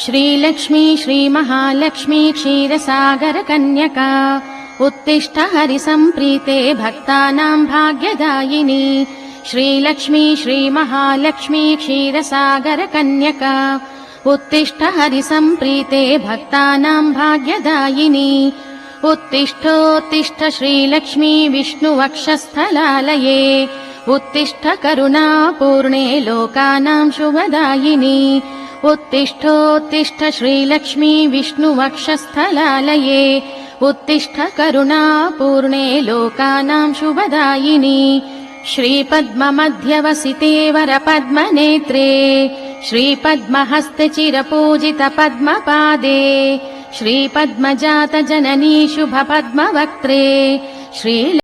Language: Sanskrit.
श्रीलक्ष्मी श्रीमहालक्ष्मी क्षीरसागरकन्यका उत्तिष्ठ हरिसम्प्रीते भक्तानां भाग्यदायिनी। श्रीलक्ष्मी श्रीमहालक्ष्मी क्षीरसागरकन्यका उत्तिष्ठ हरिसम्प्रीते भक्तानां भाग्यदायिनी। उत्तिष्ठोत्तिष्ठ श्रीलक्ष्मी विष्णुवक्षस्थलालये उत्तिष्ठ करुणापूर्णे लोकानां शुभदायिनी। उत्तिष्ठोत्तिष्ठ श्रीलक्ष्मी विष्णुवक्षस्थलालये उत्तिष्ठ करुणापूर्णे लोकानां शुभदायिनी। श्रीपद्ममध्यवसिते वरपद्मनेत्रे श्रीपद्महस्ते चिरपूजित पद्मपादे श्रीपद्मजात जननी शुभपद्मवक्त्रे श्री